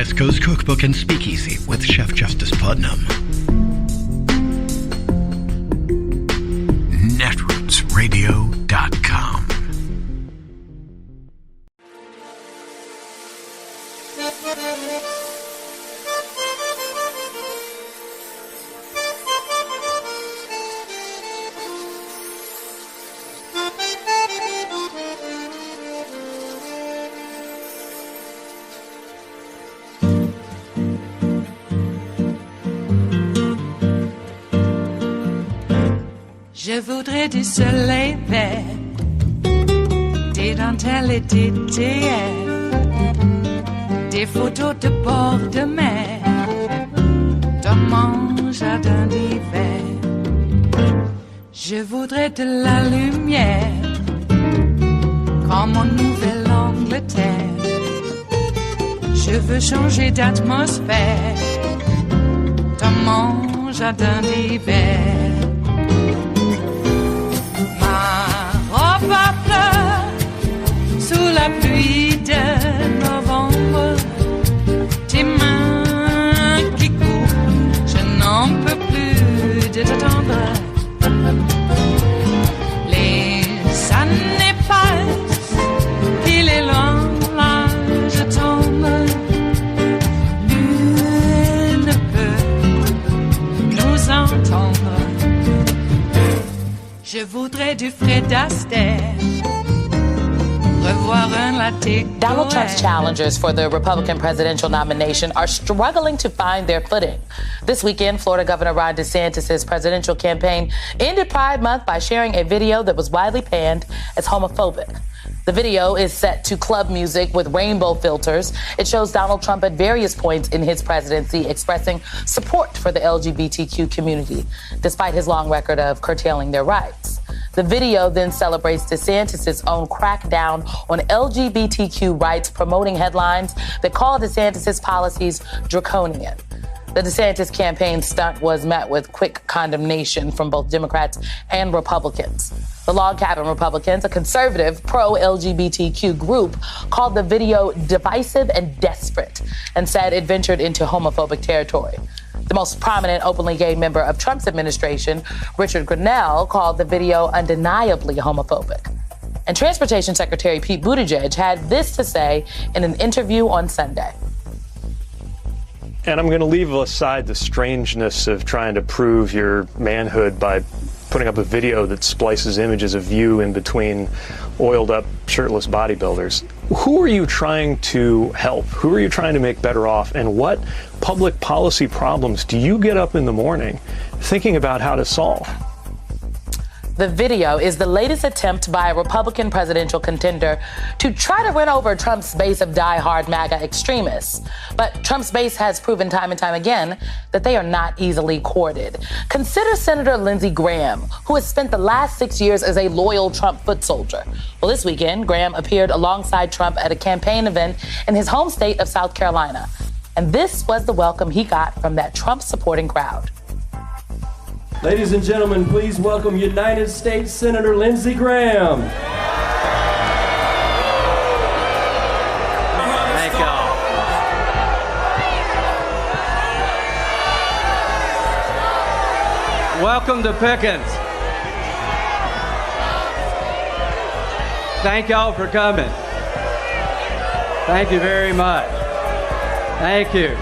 West Coast Cookbook and Speakeasy with Chef Justice Putnam. Netrootsradio.com. Je voudrais du soleil vert, des dentelles et des théières, des photos de bord de mer, dans mon jardin d'hiver. Je voudrais de la lumière, comme en Nouvelle-Angleterre. Je veux changer d'atmosphère, dans mon jardin d'hiver. Ma fleur sous la pluie de novembre, tes mains qui courent, je n'en peux plus de t'attendre. Les années passent, il est loin, là je tombe. Nul ne peut nous entendre. Je voudrais du Fred Astaire, revoir un latte. Donald Trump's challengers for the Republican presidential nomination are struggling to find their footing. This weekend, Florida Governor Ron DeSantis' presidential campaign ended Pride Month by sharing a video that was widely panned as homophobic. The video is set to club music with rainbow filters. It shows Donald Trump at various points in his presidency expressing support for the LGBTQ community, despite his long record of curtailing their rights. The video then celebrates DeSantis' own crackdown on LGBTQ rights, promoting headlines that call DeSantis' policies draconian. The DeSantis campaign stunt was met with quick condemnation from both Democrats and Republicans. The Log Cabin Republicans, a conservative pro-LGBTQ group, called the video divisive and desperate and said it ventured into homophobic territory. The most prominent openly gay member of Trump's administration, Richard Grenell, called the video undeniably homophobic. And Transportation Secretary Pete Buttigieg had this to say in an interview on Sunday. And I'm going to leave aside the strangeness of trying to prove your manhood by putting up a video that splices images of you in between oiled up, shirtless bodybuilders. Who are you trying to help? Who are you trying to make better off? And what public policy problems do you get up in the morning thinking about how to solve? The video is the latest attempt by a Republican presidential contender to try to win over Trump's base of die-hard MAGA extremists. But Trump's base has proven time and time again that they are not easily courted. Consider Senator Lindsey Graham, who has spent the last 6 years as a loyal Trump foot soldier. Well, this weekend, Graham appeared alongside Trump at a campaign event in his home state of South Carolina. And this was the welcome he got from that Trump-supporting crowd. Ladies and gentlemen, please welcome United States Senator Lindsey Graham. Thank y'all. Welcome to Pickens. Thank y'all for coming. Thank you very much. Thank you.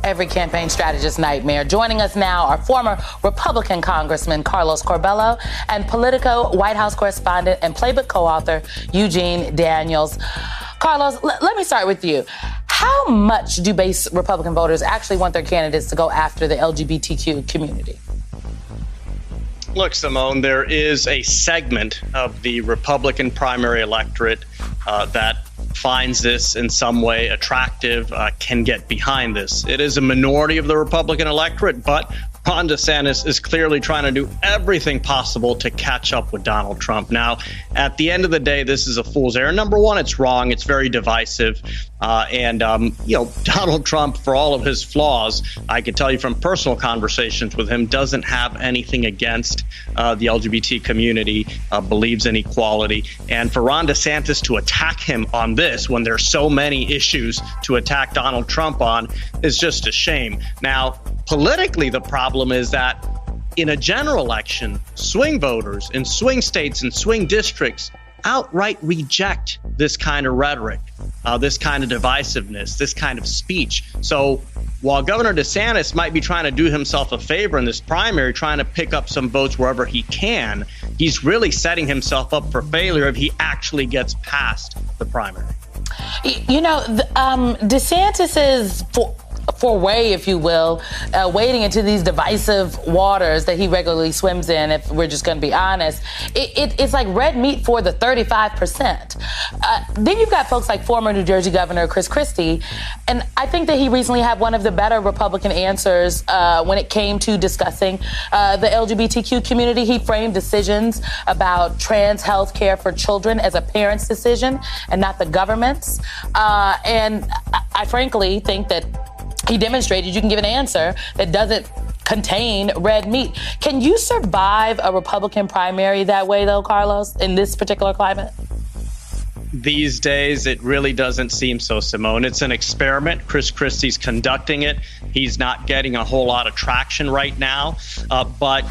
Every campaign strategist's nightmare. Joining us now are former Republican Congressman Carlos Corbello and Politico White House correspondent and playbook co-author Eugene Daniels. Carlos, let me start with you. How much do base Republican voters actually want their candidates to go after the LGBTQ community? Look, Simone, there is a segment of the Republican primary electorate that finds this in some way attractive, can get behind this. It is a minority of the Republican electorate, but Ron DeSantis is clearly trying to do everything possible to catch up with Donald Trump. Now, at the end of the day, this is a fool's errand. Number one, it's wrong. It's very divisive. Donald Trump, for all of his flaws, I can tell you from personal conversations with him, doesn't have anything against the LGBT community, believes in equality. And for Ron DeSantis to attack him on this when there's so many issues to attack Donald Trump on is just a shame. Now, politically, the problem is that in a general election, swing voters in swing states and swing districts outright reject this kind of rhetoric, this kind of divisiveness, this kind of speech. So while Governor DeSantis might be trying to do himself a favor in this primary, trying to pick up some votes wherever he can, he's really setting himself up for failure if he actually gets past the primary. DeSantis is foray, if you will, wading into these divisive waters that he regularly swims in, if we're just going to be honest. It's like red meat for the 35%. Then you've got folks like former New Jersey Governor Chris Christie, and I think that he recently had one of the better Republican answers when it came to discussing the LGBTQ community. He framed decisions about trans health care for children as a parent's decision and not the government's. And I frankly think that he demonstrated you can give an answer that doesn't contain red meat. Can you survive a Republican primary that way, though, Carlos, in this particular climate? These days, it really doesn't seem so, Simone. It's an experiment. Chris Christie's conducting it. He's not getting a whole lot of traction right now. But,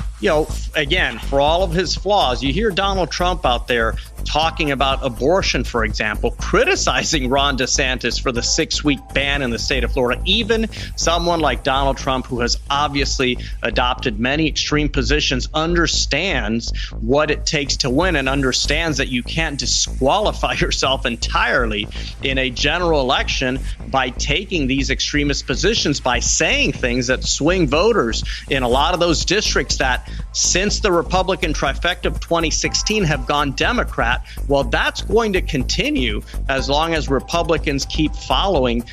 again, for all of his flaws, you hear Donald Trump out there talking about abortion, for example, criticizing Ron DeSantis for the 6-week ban in the state of Florida. Even someone like Donald Trump, who has obviously adopted many extreme positions, understands what it takes to win and understands that you can't disqualify yourself entirely in a general election by taking these extremist positions, by saying things that swing voters in a lot of those districts that since the Republican trifecta of 2016 have gone Democrat. Well, that's going to continue as long as Republicans keep following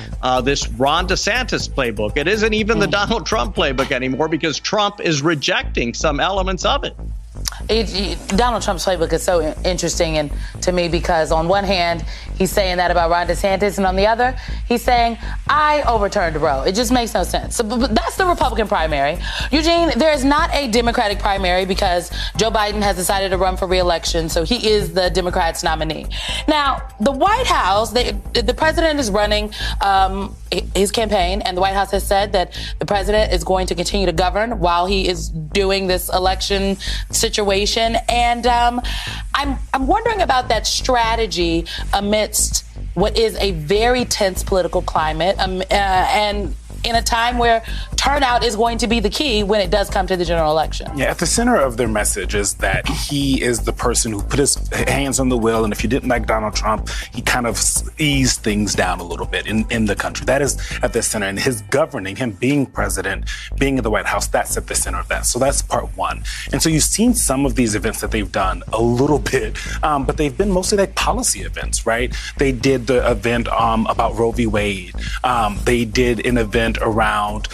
this Ron DeSantis playbook. It isn't even the Donald Trump playbook anymore because Trump is rejecting some elements of it. Donald Trump's playbook is so interesting and to me because on one hand, he's saying that about Ron DeSantis, and on the other, he's saying, I overturned Roe. It just makes no sense. So, but that's the Republican primary. Eugene, there is not a Democratic primary because Joe Biden has decided to run for re-election, so he is the Democrats' nominee. Now, the White House, the president is running his campaign, and the White House has said that the president is going to continue to govern while he is doing this election situation. And I'm wondering about that strategy amidst what is a very tense political climate and in a time where turnout is going to be the key when it does come to the general election. Yeah, at the center of their message is that he is the person who put his hands on the wheel, and if you didn't like Donald Trump, he kind of eased things down a little bit in the country. That is at the center, and his governing, him being president, being in the White House, that's at the center of that. So that's part one. And so you've seen some of these events that they've done a little bit, but they've been mostly like policy events, right? They did the event about Roe v. Wade. They did an event around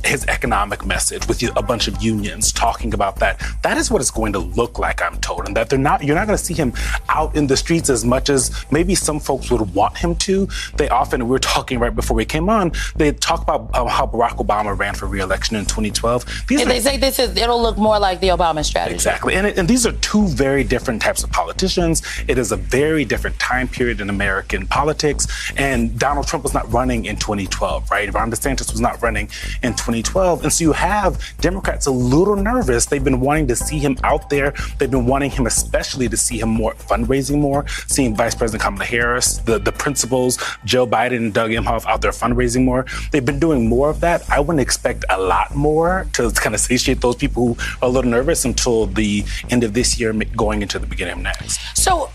his economic message with a bunch of unions talking about that. That is what it's going to look like, I'm told, and that you're not going to see him out in the streets as much as maybe some folks would want him to. They often, we were talking right before we came on, they talk about how Barack Obama ran for re-election in 2012. They say it'll look more like the Obama strategy. Exactly, and these are two very different types of politicians. It is a very different time period in American politics, and Donald Trump was not running in 2012, right? Ron DeSantis was not running in 2012. And so you have Democrats a little nervous. They've been wanting to see him out there. They've been wanting him especially to see him more fundraising more, seeing Vice President Kamala Harris, the principals, Joe Biden and Doug Emhoff out there fundraising more. They've been doing more of that. I wouldn't expect a lot more to kind of satiate those people who are a little nervous until the end of this year, going into the beginning of next. So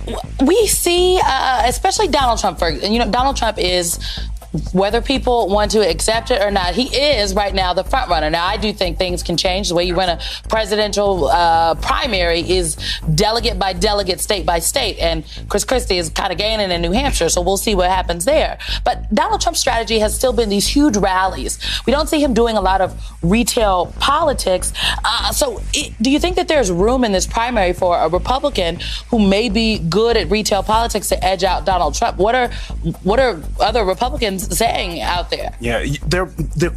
we see, especially Donald Trump, Donald Trump is whether people want to accept it or not, he is right now the front runner. Now, I do think things can change. The way you run a presidential primary is delegate by delegate, state by state. And Chris Christie is kind of gaining in New Hampshire, so we'll see what happens there. But Donald Trump's strategy has still been these huge rallies. We don't see him doing a lot of retail politics. Do you think that there's room in this primary for a Republican who may be good at retail politics to edge out Donald Trump? What are other Republicans saying out there? Yeah, there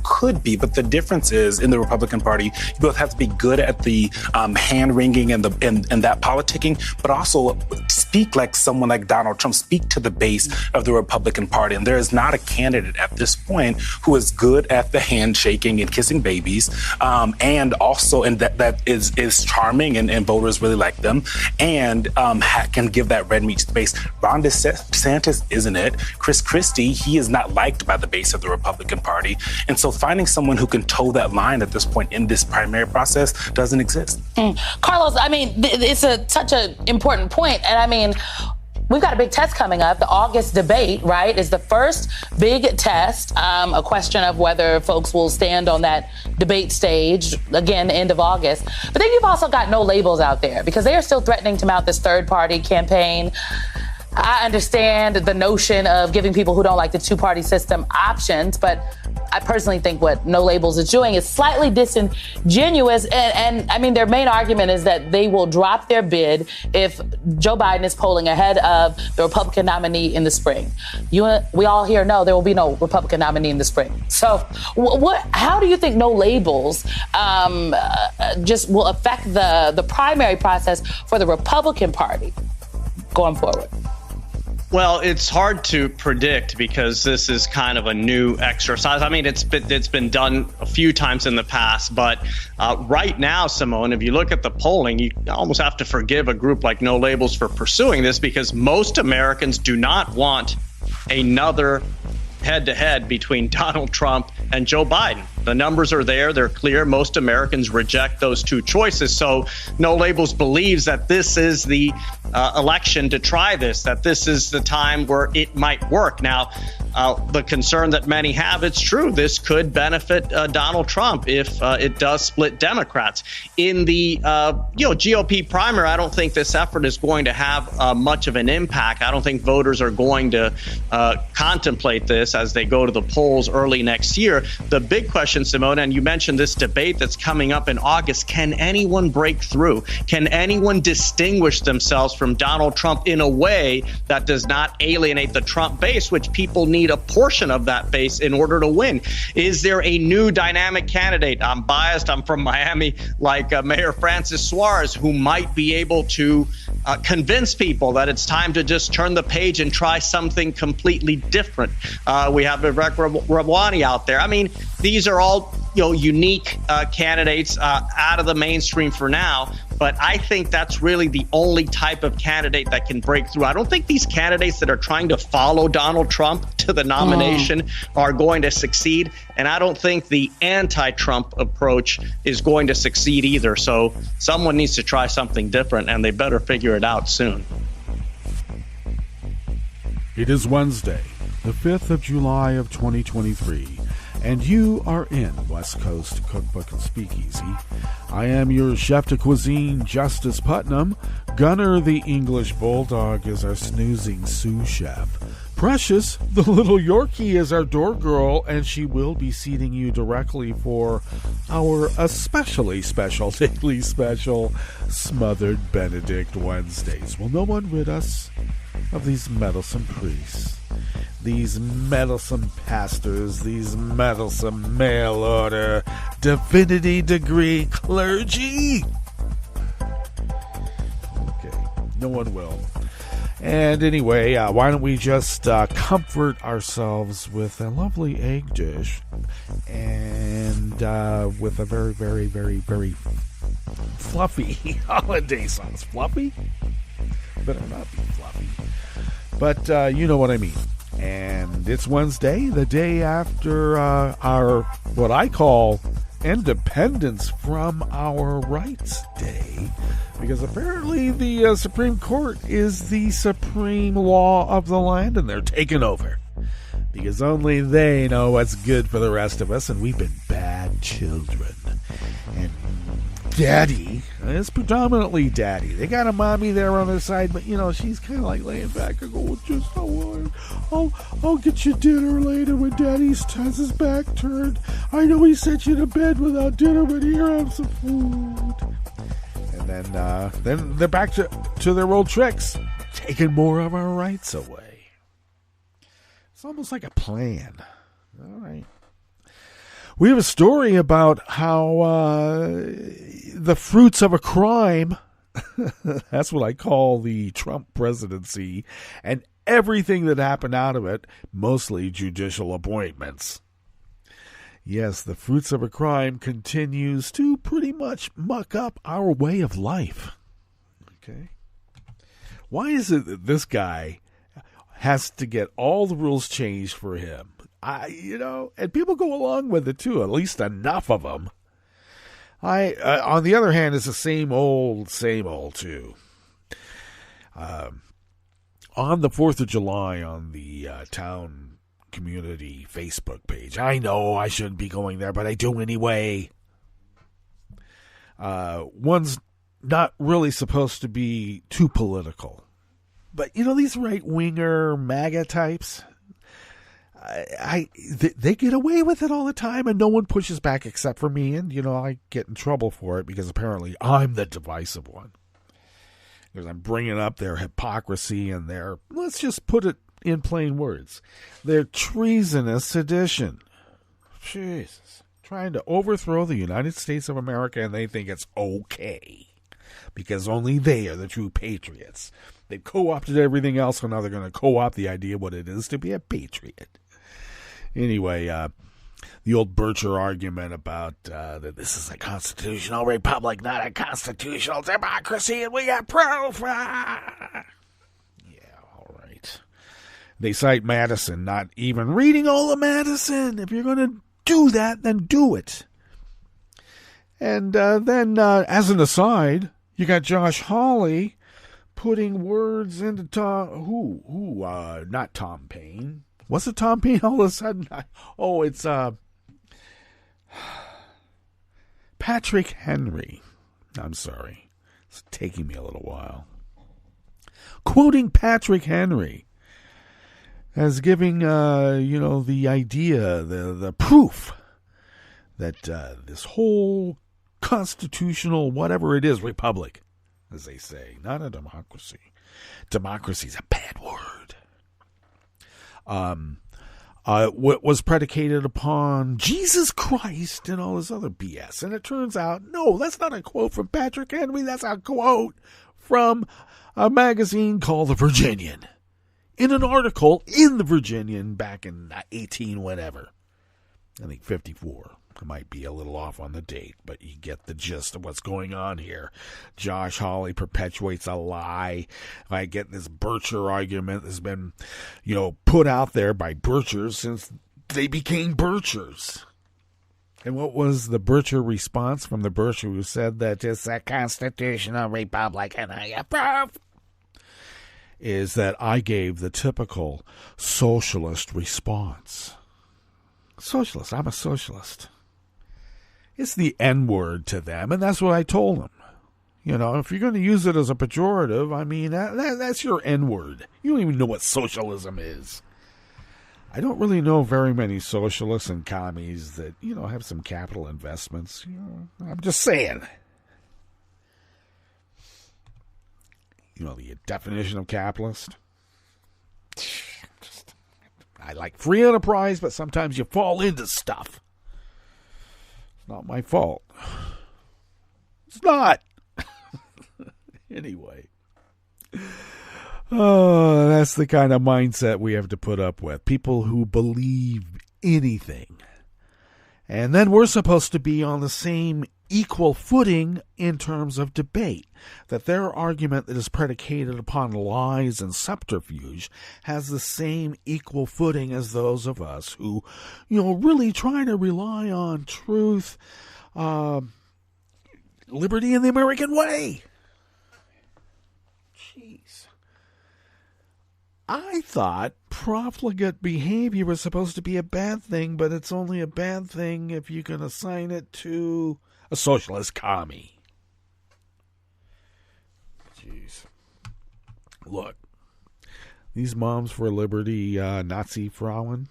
could be, but the difference is in the Republican Party, you both have to be good at the hand wringing and that politicking, but also speak like someone like Donald Trump, speak to the base of the Republican Party. And there is not a candidate at this point who is good at the handshaking and kissing babies, and that is charming and voters really like them, and can give that red meat to the base. Ron DeSantis isn't it. Chris Christie, he is not liked by the base of the Republican Party. And so finding someone who can toe that line at this point in this primary process doesn't exist. Carlos, I mean, it's such an important point. And I mean, we've got a big test coming up. The August debate, right, is the first big test, a question of whether folks will stand on that debate stage, again, end of August. But then you've also got no labels out there because they are still threatening to mount this third-party campaign. I understand the notion of giving people who don't like the two-party system options, but I personally think what No Labels is doing is slightly disingenuous. And I mean, their main argument is that they will drop their bid if Joe Biden is polling ahead of the Republican nominee in the spring. We all here know there will be no Republican nominee in the spring. So how do you think No Labels just will affect the primary process for the Republican Party going forward? Well, it's hard to predict because this is kind of a new exercise. I mean, it's been done a few times in the past, but right now, Simone, if you look at the polling, you almost have to forgive a group like No Labels for pursuing this because most Americans do not want another head-to-head between Donald Trump and Joe Biden. The numbers are there. They're clear. Most Americans reject those two choices. So No Labels believes that this is the election to try this, that this is the time where it might work. Now, the concern that many have, it's true. This could benefit Donald Trump if it does split Democrats. In the GOP primary, I don't think this effort is going to have much of an impact. I don't think voters are going to contemplate this as they go to the polls early next year. The big question, Simone, and you mentioned this debate that's coming up in August, can anyone break through? Can anyone distinguish themselves from Donald Trump in a way that does not alienate the Trump base, which people need a portion of that base in order to win? Is there a new dynamic candidate? I'm biased. I'm from Miami, like Mayor Francis Suarez, who might be able to convince people that it's time to just turn the page and try something completely different. We have Vivek Ramwani out there. I mean, these are all unique candidates out of the mainstream for now. But I think that's really the only type of candidate that can break through. I don't think these candidates that are trying to follow Donald Trump to the nomination are going to succeed. And I don't think the anti-Trump approach is going to succeed either. So someone needs to try something different, and they better figure it out soon. It is Wednesday, the 5th of July of 2023. And you are in West Coast Cookbook and Speakeasy. I am your chef de cuisine, Justice Putnam. Gunner the English Bulldog is our snoozing sous chef. Precious, the little Yorkie, is our door girl, and she will be seating you directly for our especially special, daily special, Smothered Benedict Wednesdays. Will no one rid us of these meddlesome priests? These meddlesome pastors, these meddlesome mail-order, divinity degree clergy? Okay, no one will. And anyway, why don't we just comfort ourselves with a lovely egg dish and with a very, very, very, very fluffy holiday sauce. Fluffy? Better not be fluffy. But you know what I mean. And it's Wednesday, the day after our, what I call, Independence from Our Rights Day. Because apparently the Supreme Court is the supreme law of the land, and they're taking over. because only they know what's good for the rest of us, and we've been bad children. And Daddy, it's predominantly Daddy. They got a mommy there on their side, but, she's kind of like laying back and going, just I'll get you dinner later when Daddy has his back turned. I know he sent you to bed without dinner, but here, have some food. And then they're back to their old tricks, taking more of our rights away. It's almost like a plan. All right. We have a story about how the fruits of a crime, that's what I call the Trump presidency, and everything that happened out of it, mostly judicial appointments. Yes, the fruits of a crime continues to pretty much muck up our way of life. Okay. Why is it that this guy has to get all the rules changed for him? And people go along with it too, at least enough of them. On the other hand, it's the same old too. On the 4th of July, on the town community Facebook page, I know I shouldn't be going there, but I do anyway. One's not really supposed to be too political, but these right-winger MAGA types, they get away with it all the time, and no one pushes back except for me, and I get in trouble for it because apparently I'm the divisive one, because I'm bringing up their hypocrisy and their, let's just put it in plain words, their treasonous sedition. Jesus, trying to overthrow the United States of America, and they think it's okay because only they are the true patriots. They've co-opted everything else, and now they're going to co-opt the idea of what it is to be a patriot. Anyway, the old Bircher argument about that this is a constitutional republic, not a constitutional democracy, and we got proof. Yeah, all right. They cite Madison, not even reading all of Madison. If you're going to do that, then do it. And then, as an aside, you got Josh Hawley putting words into not Tom Paine. Was it Tom Paine all of a sudden? It's Patrick Henry. I'm sorry. It's taking me a little while. Quoting Patrick Henry as giving, the idea, the proof that this whole constitutional, whatever it is, republic, as they say, not a democracy. Democracy's a bad word. What was predicated upon Jesus Christ and all this other BS. And it turns out, no, that's not a quote from Patrick Henry. That's a quote from a magazine called The Virginian, in an article in The Virginian back in 18 whatever. I think 54. I might be a little off on the date, but you get the gist of what's going on here. Josh Hawley perpetuates a lie. I get this Bircher argument that's been, put out there by Birchers since they became Birchers. And what was the Bircher response from the Bircher who said that it's a constitutional republic and I approve? Is that I gave the typical socialist response. Socialist, I'm a socialist. It's the N-word to them, and that's what I told them. If you're going to use it as a pejorative, I mean, that's your N-word. You don't even know what socialism is. I don't really know very many socialists and commies that, have some capital investments. I'm just saying. The definition of capitalist? I like free enterprise, but sometimes you fall into stuff. It's not my fault. It's not. Anyway. Oh, that's the kind of mindset we have to put up with. People who believe anything. And then we're supposed to be on the same equal footing in terms of debate. That their argument that is predicated upon lies and subterfuge has the same equal footing as those of us who, really try to rely on truth, liberty, and the American way. Jeez. I thought profligate behavior was supposed to be a bad thing, but it's only a bad thing if you can assign it to a socialist commie. Jeez. Look, these Moms for Liberty Nazi Frauen,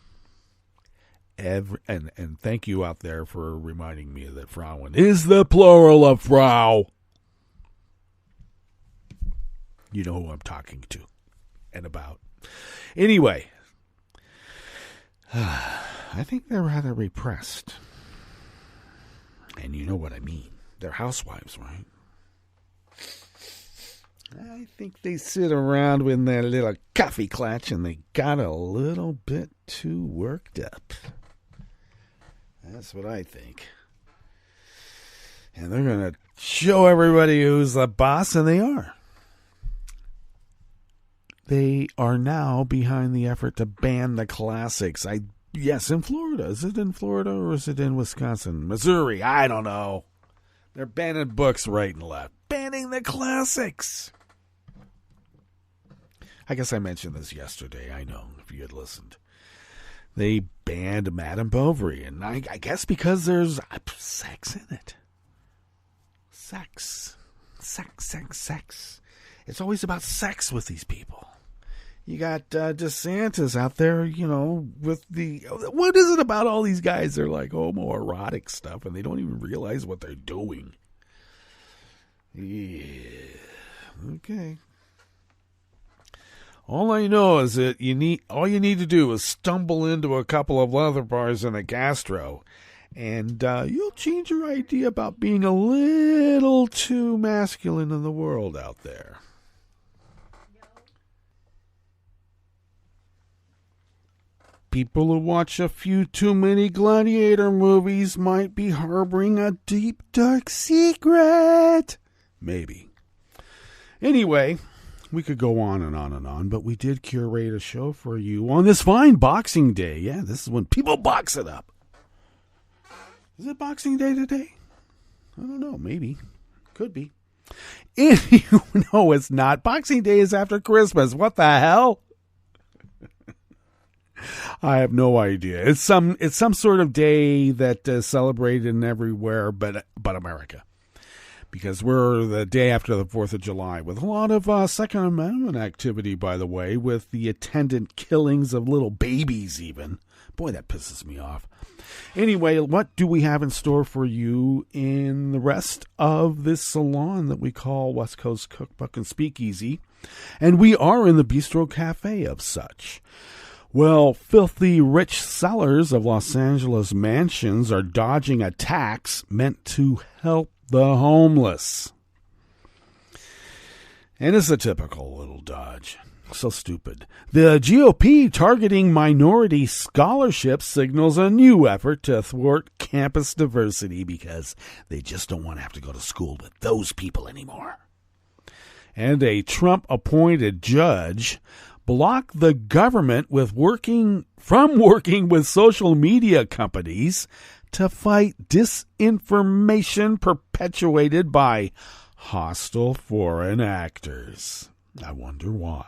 and thank you out there for reminding me that Frauen is the plural of Frau. You know who I'm talking to and about. Anyway, I think they're rather repressed. And you know what I mean. They're housewives, right? I think they sit around with their little coffee clutch and they got a little bit too worked up. That's what I think. And they're going to show everybody who's the boss, and they are. They are now behind the effort to ban the classics. Yes, in Florida. Is it in Florida or is it in Wisconsin? Missouri? I don't know. They're banning books right and left. Banning the classics. I guess I mentioned this yesterday. I know, if you had listened. They banned Madame Bovary, and I guess because there's sex in it. Sex. It's always about sex with these people. You got DeSantis out there, with the... What is it about all these guys? They're like homoerotic stuff, and they don't even realize what they're doing. Yeah. Okay. All I know is that all you need to do is stumble into a couple of leather bars in a gastro, and you'll change your idea about being a little too masculine in the world out there. People who watch a few too many Gladiator movies might be harboring a deep, dark secret. Maybe. Anyway, we could go on and on and on, but we did curate a show for you on this fine Boxing Day. Yeah, this is when people box it up. Is it Boxing Day today? I don't know. Maybe. Could be. No, it's not. Boxing Day is after Christmas. What the hell? I have no idea. It's some sort of day that is celebrated everywhere but America. Because we're the day after the 4th of July with a lot of Second Amendment activity, by the way, with the attendant killings of little babies even. Boy, that pisses me off. Anyway, what do we have in store for you in the rest of this salon that we call West Coast Cookbook and Speakeasy? And we are in the Bistro Cafe of such. Well, filthy rich sellers of Los Angeles mansions are dodging a tax meant to help the homeless. And it's a typical little dodge. So stupid. The GOP targeting minority scholarships signals a new effort to thwart campus diversity because they just don't want to have to go to school with those people anymore. And a Trump-appointed judge blocked the government from working with social media companies to fight disinformation perpetuated by hostile foreign actors. I wonder why.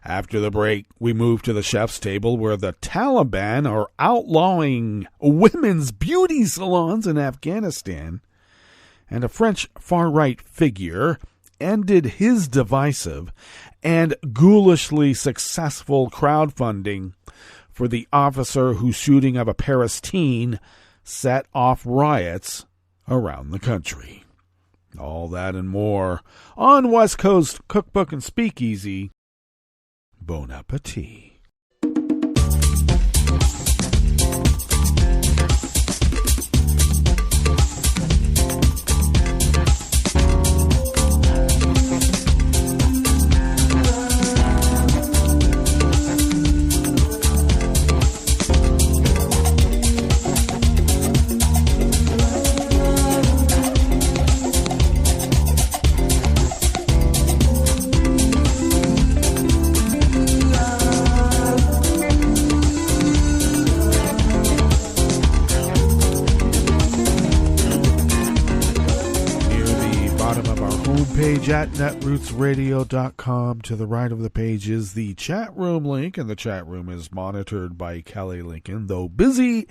After the break, we move to the chef's table where the Taliban are outlawing women's beauty salons in Afghanistan, and a French far-right figure ended his divisive and ghoulishly successful crowdfunding for the officer whose shooting of a Paris teen set off riots around the country. All that and more on West Coast Cookbook and Speakeasy. Bon appetit. homepage at netrootsradio.com. To the right of the page is the chat room link, and the chat room is monitored by Kelly Lincoln, though busy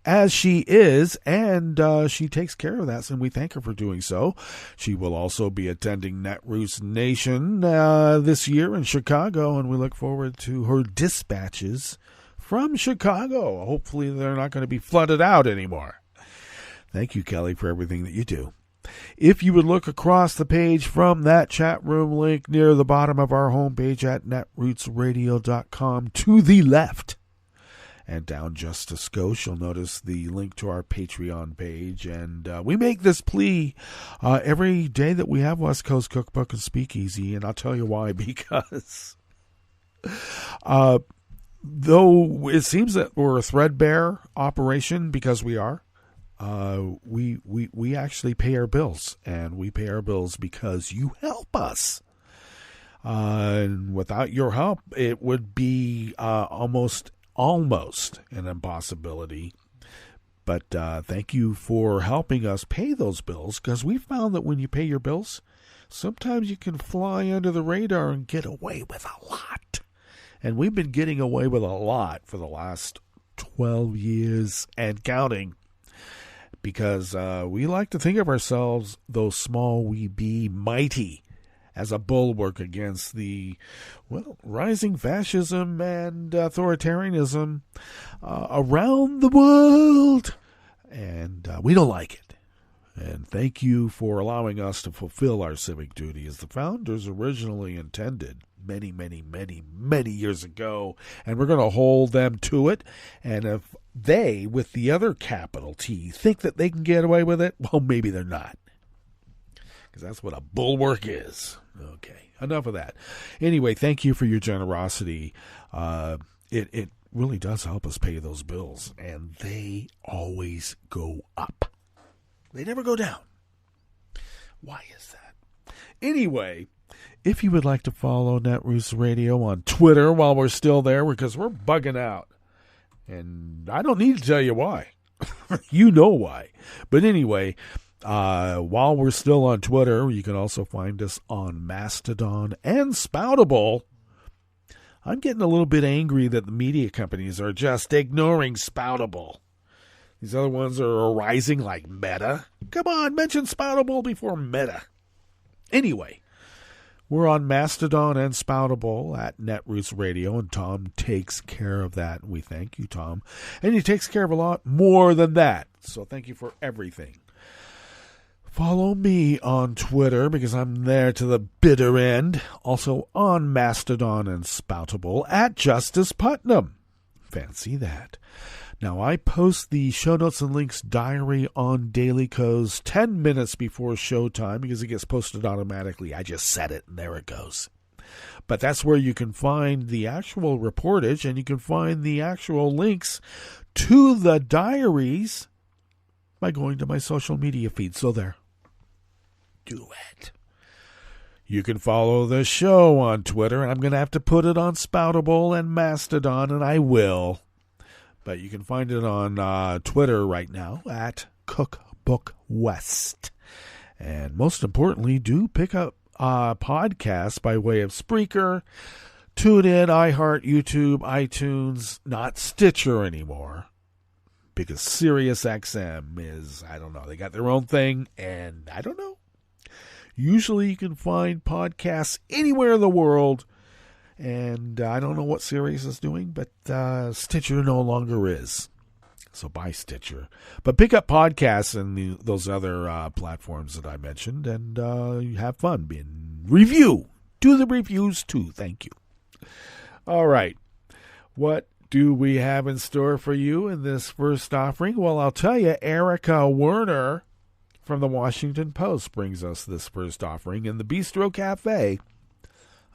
as she is, and she takes care of that, and we thank her for doing so. She will also be attending Netroots Nation this year in Chicago, and we look forward to her dispatches from Chicago. Hopefully they're not going to be flooded out anymore. Thank you, Kelly, for everything that you do. If you would look across the page from that chat room link near the bottom of our homepage at netrootsradio.com to the left and down just a skosh, you'll notice the link to our Patreon page. And we make this plea every day that we have West Coast Cookbook and Speakeasy, and I'll tell you why. Because though it seems that we're a threadbare operation, because we are, we actually pay our bills, and we pay our bills because you help us. And without your help, it would be almost an impossibility. But thank you for helping us pay those bills, because we found that when you pay your bills, sometimes you can fly under the radar and get away with a lot. And we've been getting away with a lot for the last 12 years and counting, because we like to think of ourselves, though small we be, mighty, as a bulwark against the, rising fascism and authoritarianism around the world. And we don't like it. And thank you for allowing us to fulfill our civic duty as the founders originally intended many, many, many, many years ago. And we're going to hold them to it. And if they, with the other capital T, think that they can get away with it, well, maybe they're not. Because that's what a bulwark is. Okay, enough of that. Anyway, thank you for your generosity. It really does help us pay those bills. And they always go up. They never go down. Why is that? Anyway, if you would like to follow Netroots Radio on Twitter while we're still there, because we're bugging out. And I don't need to tell you why. You know why. But anyway, while we're still on Twitter, you can also find us on Mastodon and Spoutable. I'm getting a little bit angry that the media companies are just ignoring Spoutable. These other ones are arising like Meta. Come on, mention Spoutable before Meta. Anyway, we're on Mastodon and Spoutable at Netroots Radio, and Tom takes care of that. We thank you, Tom. And he takes care of a lot more than that. So thank you for everything. Follow me on Twitter, because I'm there to the bitter end. Also on Mastodon and Spoutable at Justice Putnam. Fancy that. Now, I post the show notes and links diary on Daily Co's 10 minutes before showtime, because it gets posted automatically. I just set it, and there it goes. But that's where you can find the actual reportage, and you can find the actual links to the diaries by going to my social media feed. So there. Do it. You can follow the show on Twitter, and I'm going to have to put it on Spoutable and Mastodon, and I will. But you can find it on Twitter right now at Cookbook West. And most importantly, do pick up podcasts by way of Spreaker, TuneIn, iHeart, YouTube, iTunes, not Stitcher anymore. Because SiriusXM is, I don't know, they got their own thing, and I don't know. Usually you can find podcasts anywhere in the world. And I don't know what Sirius is doing, but Stitcher no longer is. So buy Stitcher. But pick up podcasts and those other platforms that I mentioned, and have fun. Review. Do the reviews too. Thank you. All right. What do we have in store for you in this first offering? Well, I'll tell you, Erica Werner from the Washington Post brings us this first offering in the Bistro Cafe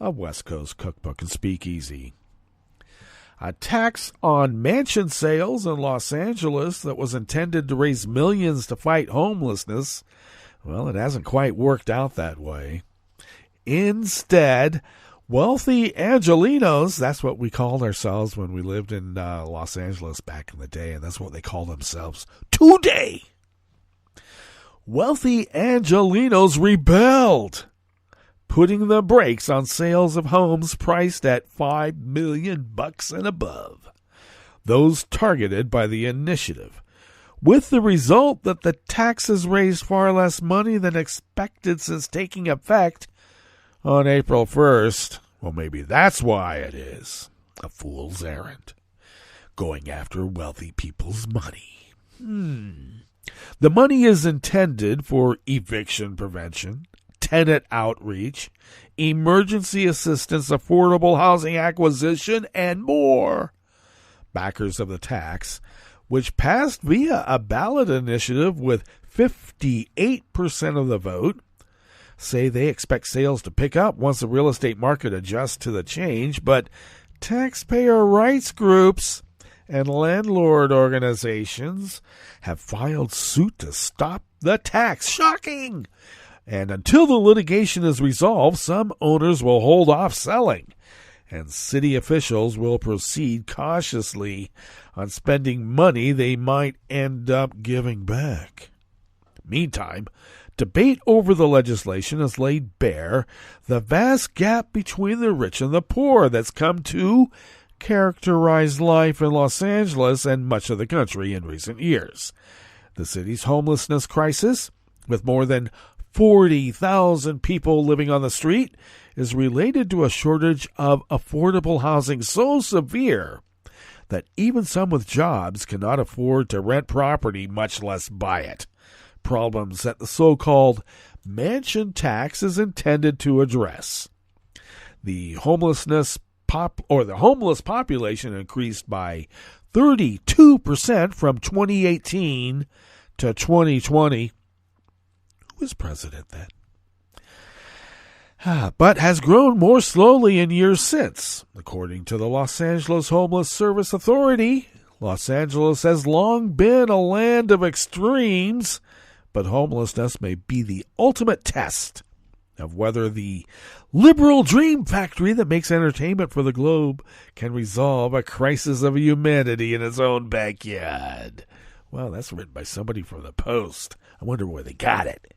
of West Coast Cookbook and Speakeasy. A tax on mansion sales in Los Angeles that was intended to raise millions to fight homelessness, well, it hasn't quite worked out that way. Instead, wealthy Angelinos, that's what we called ourselves when we lived in Los Angeles back in the day, and that's what they call themselves today. Wealthy Angelinos rebelled putting the brakes on sales of homes priced at $5 million and above, those targeted by the initiative, with the result that the tax has raised far less money than expected since taking effect on April 1st. Well, maybe that's why it is a fool's errand, going after wealthy people's money. The money is intended for eviction prevention, tenant outreach, emergency assistance, affordable housing acquisition, and more. Backers of the tax, which passed via a ballot initiative with 58% of the vote, say they expect sales to pick up once the real estate market adjusts to the change, but taxpayer rights groups and landlord organizations have filed suit to stop the tax. Shocking! And until the litigation is resolved, some owners will hold off selling, and city officials will proceed cautiously on spending money they might end up giving back. Meantime, debate over the legislation has laid bare the vast gap between the rich and the poor that's come to characterize life in Los Angeles and much of the country in recent years. The city's homelessness crisis, with more than 40,000 people living on the street, is related to a shortage of affordable housing so severe that even some with jobs cannot afford to rent property, much less buy it. Problems that the so-called mansion tax is intended to address. The homeless population increased by 32% from 2018 to 2020. Who was president then? But has grown more slowly in years since. According to the Los Angeles Homeless Service Authority, Los Angeles has long been a land of extremes, but homelessness may be the ultimate test of whether the liberal dream factory that makes entertainment for the globe can resolve a crisis of humanity in its own backyard. Well, that's written by somebody from the Post. I wonder where they got it.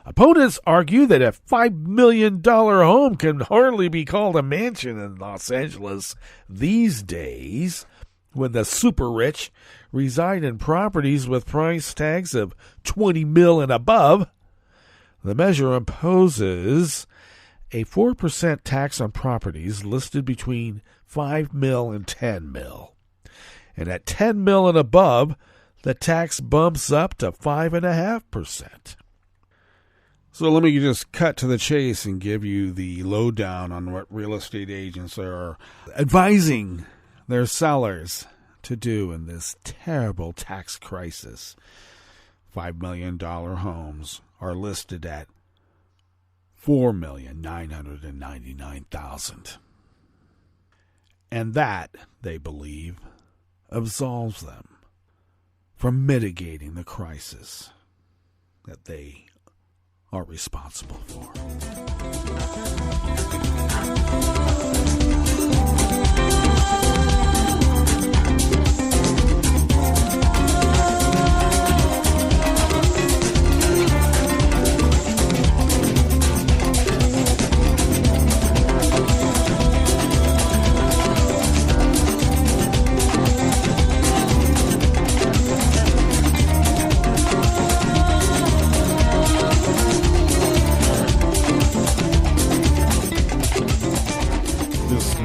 Opponents argue that a $5 million home can hardly be called a mansion in Los Angeles these days, when the super rich reside in properties with price tags of $20 million and above. The measure imposes a 4% tax on properties listed between $5 million and $10 million. And at $10 million and above, the tax bumps up to 5.5%. So let me just cut to the chase and give you the lowdown on what real estate agents are advising their sellers to do in this terrible tax crisis. $5 million homes are listed at $4,999,000. And that, they believe, absolves them from mitigating the crisis that they are responsible for.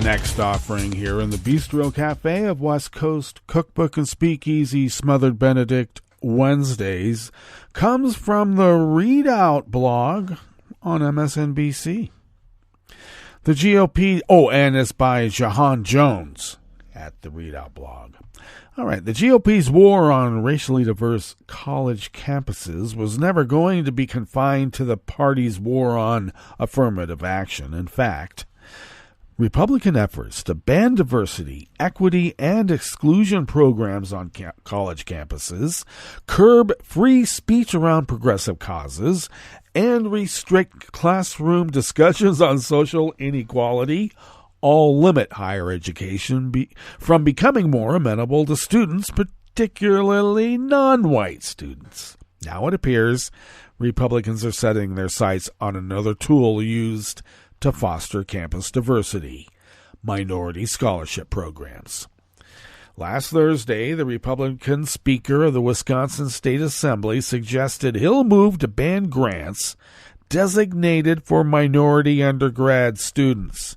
Next offering here in the Bistro Cafe of West Coast Cookbook and Speakeasy Smothered Benedict Wednesdays comes from the Readout blog on MSNBC. The GOP, and it's by Jahan Jones at the Readout blog. All right, the GOP's war on racially diverse college campuses was never going to be confined to the party's war on affirmative action. In fact, Republican efforts to ban diversity, equity, and exclusion programs on college campuses, curb free speech around progressive causes, and restrict classroom discussions on social inequality all limit higher education from becoming more amenable to students, particularly non-white students. Now it appears Republicans are setting their sights on another tool used to foster campus diversity: minority scholarship programs. Last Thursday, the Republican Speaker of the Wisconsin State Assembly suggested he'll move to ban grants designated for minority undergrad students.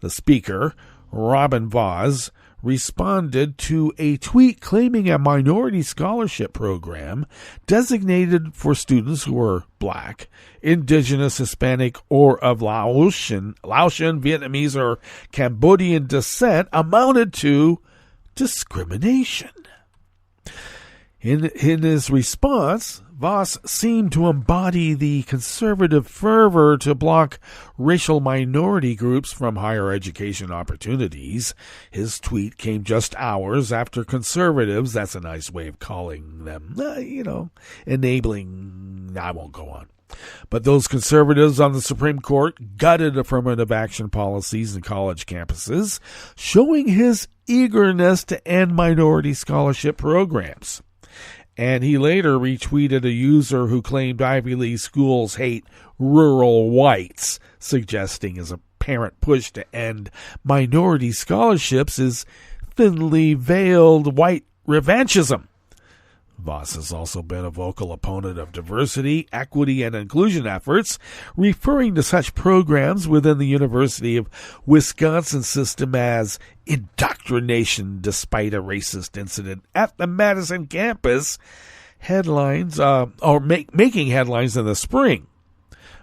The Speaker, Robin Vos, responded to a tweet claiming a minority scholarship program designated for students who are Black, Indigenous, Hispanic, or of Laotian, Vietnamese, or Cambodian descent amounted to discrimination. In his response, Vos seemed to embody the conservative fervor to block racial minority groups from higher education opportunities. His tweet came just hours after conservatives, that's a nice way of calling them, enabling, I won't go on. But those conservatives on the Supreme Court gutted affirmative action policies in college campuses, showing his eagerness to end minority scholarship programs. And he later retweeted a user who claimed Ivy League schools hate rural whites, suggesting his apparent push to end minority scholarships is thinly veiled white revanchism. Vos has also been a vocal opponent of diversity, equity, and inclusion efforts, referring to such programs within the University of Wisconsin system as indoctrination despite a racist incident at the Madison campus, making headlines in the spring.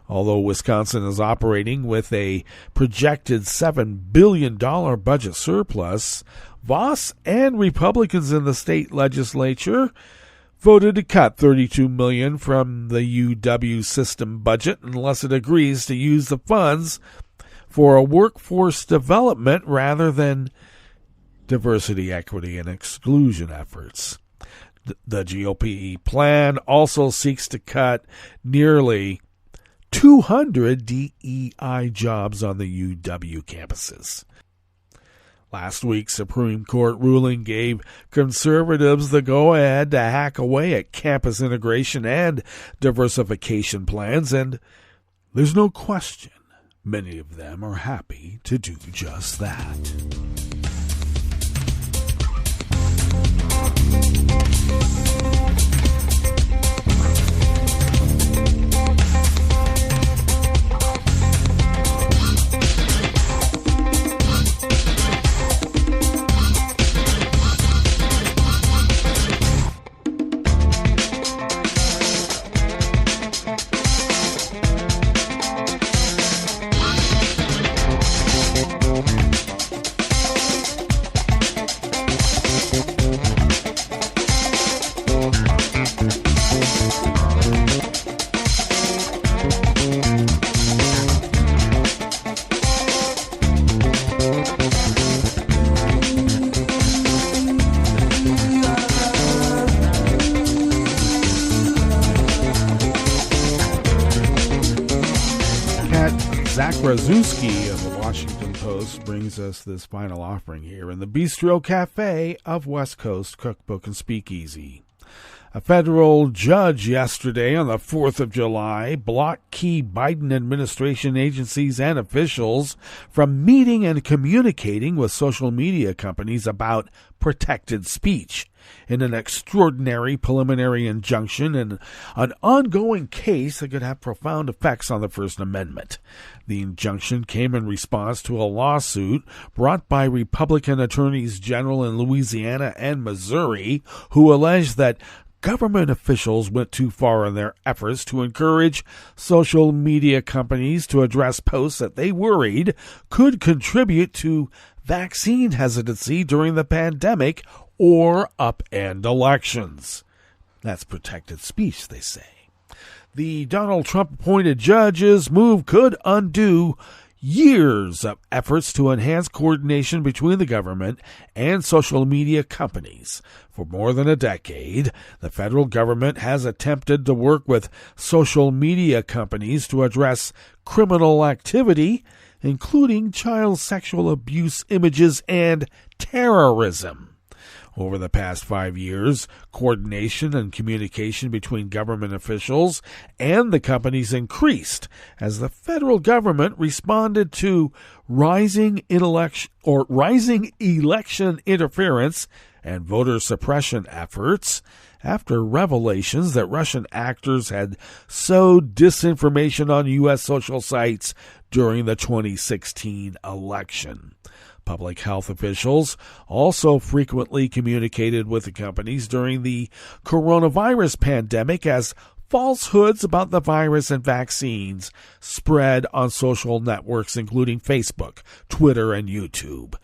Although Wisconsin is operating with a projected $7 billion budget surplus, Vos and Republicans in the state legislature voted to cut $32 million from the UW system budget unless it agrees to use the funds for a workforce development rather than diversity, equity, and exclusion efforts. The GOP plan also seeks to cut nearly 200 DEI jobs on the UW campuses. Last week's Supreme Court ruling gave conservatives the go-ahead to hack away at campus integration and diversification plans, and there's no question many of them are happy to do just that. Krasuski of the Washington Post brings us this final offering here in the Bistro Cafe of West Coast Cookbook and Speakeasy. A federal judge yesterday on the 4th of July blocked key Biden administration agencies and officials from meeting and communicating with social media companies about protected speech in an extraordinary preliminary injunction and an ongoing case that could have profound effects on the First Amendment. The injunction came in response to a lawsuit brought by Republican attorneys general in Louisiana and Missouri who alleged that government officials went too far in their efforts to encourage social media companies to address posts that they worried could contribute to vaccine hesitancy during the pandemic or upend elections. That's protected speech, they say. The Donald Trump-appointed judge's move could undo years of efforts to enhance coordination between the government and social media companies. For more than a decade, the federal government has attempted to work with social media companies to address criminal activity, including child sexual abuse images and terrorism. Over the past 5 years, coordination and communication between government officials and the companies increased as the federal government responded to rising election interference and voter suppression efforts after revelations that Russian actors had sowed disinformation on U.S. social sites during the 2016 election. Public health officials also frequently communicated with the companies during the coronavirus pandemic as falsehoods about the virus and vaccines spread on social networks including Facebook, Twitter, and YouTube.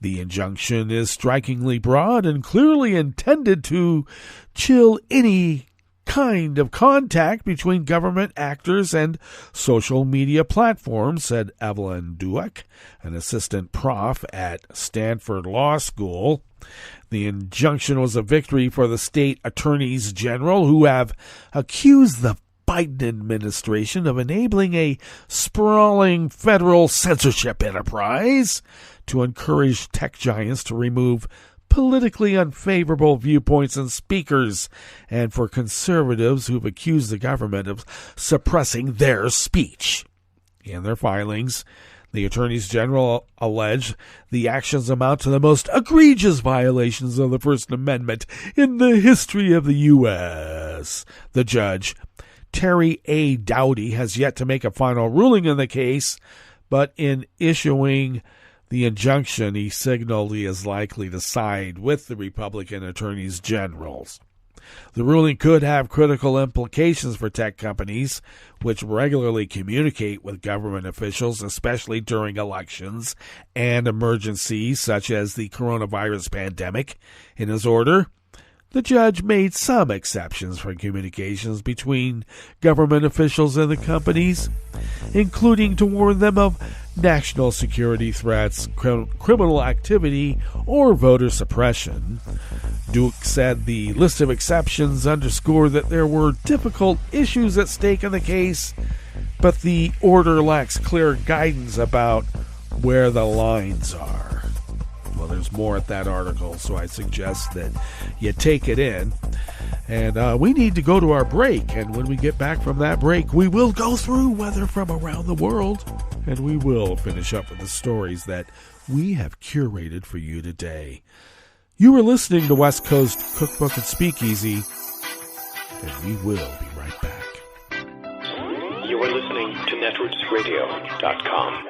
The injunction is strikingly broad and clearly intended to chill any kind of contact between government actors and social media platforms, said Evelyn Dueck, an assistant prof at Stanford Law School. The injunction was a victory for the state attorneys general, who have accused the Biden administration of enabling a sprawling federal censorship enterprise to encourage tech giants to remove politically unfavorable viewpoints and speakers, and for conservatives who've accused the government of suppressing their speech. In their filings, the attorneys general allege the actions amount to the most egregious violations of the First Amendment in the history of the U.S. The judge, Terry A. Dowdy, has yet to make a final ruling in the case, but in issuing the injunction, he signaled he is likely to side with the Republican attorneys generals. The ruling could have critical implications for tech companies, which regularly communicate with government officials, especially during elections and emergencies such as the coronavirus pandemic. In his order, the judge made some exceptions for communications between government officials and the companies, including to warn them of national security threats, criminal activity, or voter suppression. Duke said the list of exceptions underscored that there were difficult issues at stake in the case, but the order lacks clear guidance about where the lines are. Well, there's more at that article, so I suggest that you take it in. And we need to go to our break, and when we get back from that break, we will go through weather from around the world, and we will finish up with the stories that we have curated for you today. You are listening to West Coast Cookbook and Speakeasy, and we will be right back. You are listening to netrootsradio.com.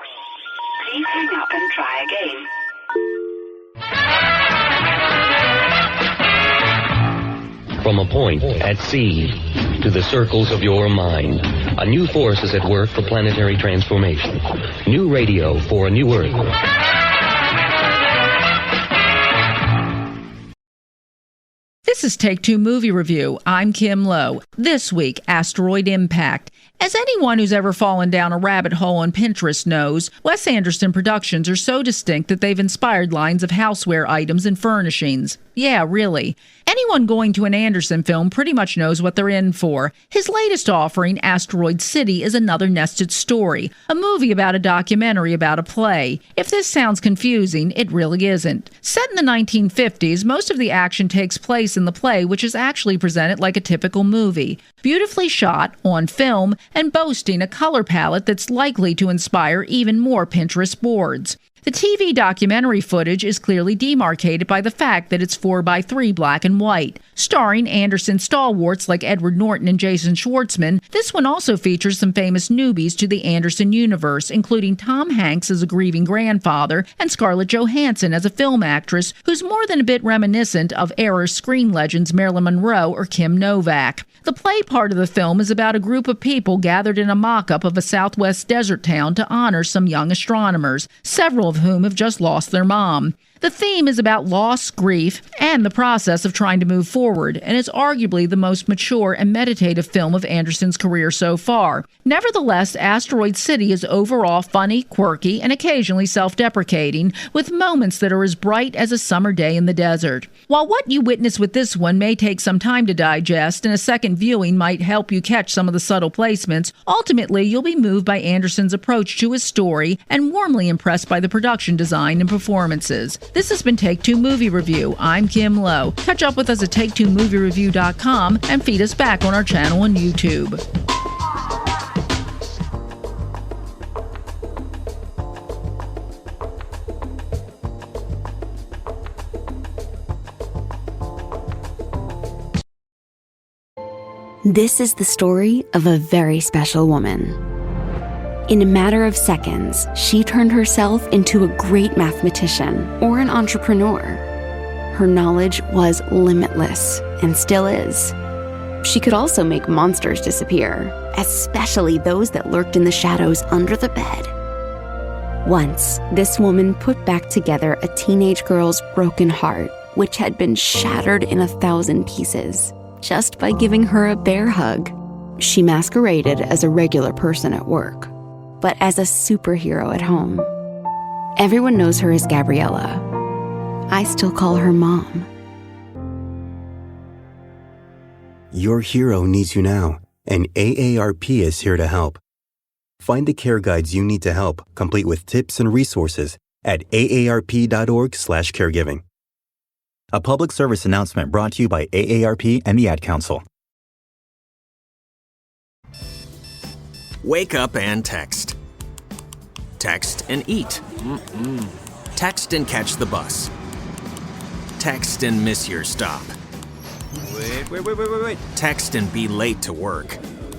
Please hang up and try again. From a point at sea to the circles of your mind, a new force is at work for planetary transformation. New radio for a new Earth. This is Take Two Movie Review. I'm Kim Lowe. This week, Asteroid Impact. As anyone who's ever fallen down a rabbit hole on Pinterest knows, Wes Anderson productions are so distinct that they've inspired lines of houseware items and furnishings. Yeah, really. Anyone going to an Anderson film pretty much knows what they're in for. His latest offering, Asteroid City, is another nested story, a movie about a documentary about a play. If this sounds confusing, it really isn't. Set in the 1950s, most of the action takes place in the play, which is actually presented like a typical movie. Beautifully shot, on film, and boasting a color palette that's likely to inspire even more Pinterest boards. The TV documentary footage is clearly demarcated by the fact that it's 4:3 black and white. Starring Anderson stalwarts like Edward Norton and Jason Schwartzman, this one also features some famous newbies to the Anderson universe, including Tom Hanks as a grieving grandfather and Scarlett Johansson as a film actress who's more than a bit reminiscent of era screen legends Marilyn Monroe or Kim Novak. The play part of the film is about a group of people gathered in a mock-up of a southwest desert town to honor some young astronomers, several of whom have just lost their mom. The theme is about loss, grief, and the process of trying to move forward, and is arguably the most mature and meditative film of Anderson's career so far. Nevertheless, Asteroid City is overall funny, quirky, and occasionally self-deprecating, with moments that are as bright as a summer day in the desert. While what you witness with this one may take some time to digest, and a second viewing might help you catch some of the subtle placements, ultimately you'll be moved by Anderson's approach to his story and warmly impressed by the production design and performances. This has been Take Two Movie Review. I'm Kim Lowe. Catch up with us at take2moviereview.com and feed us back on our channel on YouTube. This is the story of a very special woman. In a matter of seconds, she turned herself into a great mathematician or an entrepreneur. Her knowledge was limitless and still is. She could also make monsters disappear, especially those that lurked in the shadows under the bed. Once, this woman put back together a teenage girl's broken heart, which had been shattered in 1,000 pieces, just by giving her a bear hug. She masqueraded as a regular person at work, but as a superhero at home. Everyone knows her as Gabriella. I still call her Mom. Your hero needs you now, and AARP is here to help. Find the care guides you need to help, complete with tips and resources at aarp.org/caregiving. A public service announcement brought to you by AARP and the Ad Council. Wake up and text. Text and eat. Text and catch the bus. Text and miss your stop. Wait. Text and be late to work.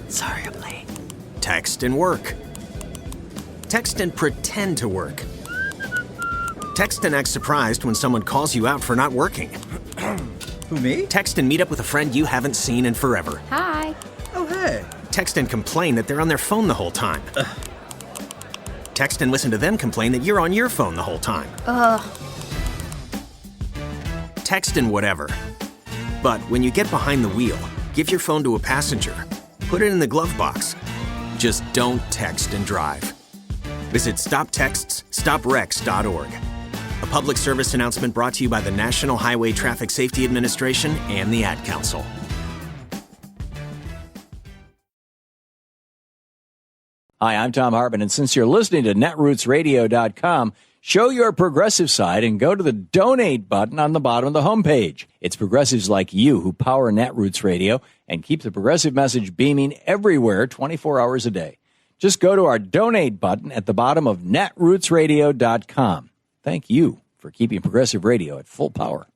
Sorry, I'm late. Text and work. Text and pretend to work. Text and act surprised when someone calls you out for not working. Who, me? Text and meet up with a friend you haven't seen in forever. Hi. Oh, hey. Text and complain that they're on their phone the whole time. Text and listen to them complain that you're on your phone the whole time. Text and whatever. But when you get behind the wheel, give your phone to a passenger. Put it in the glove box. Just don't text and drive. Visit StopTextsStopWrecks.org. A public service announcement brought to you by the National Highway Traffic Safety Administration and the Ad Council. Hi, I'm Tom Hartman, and since you're listening to netrootsradio.com, show your progressive side and go to the donate button on the bottom of the homepage. It's progressives like you who power Netroots Radio and keep the progressive message beaming everywhere 24 hours a day. Just go to our donate button at the bottom of netrootsradio.com. Thank you for keeping progressive radio at full power.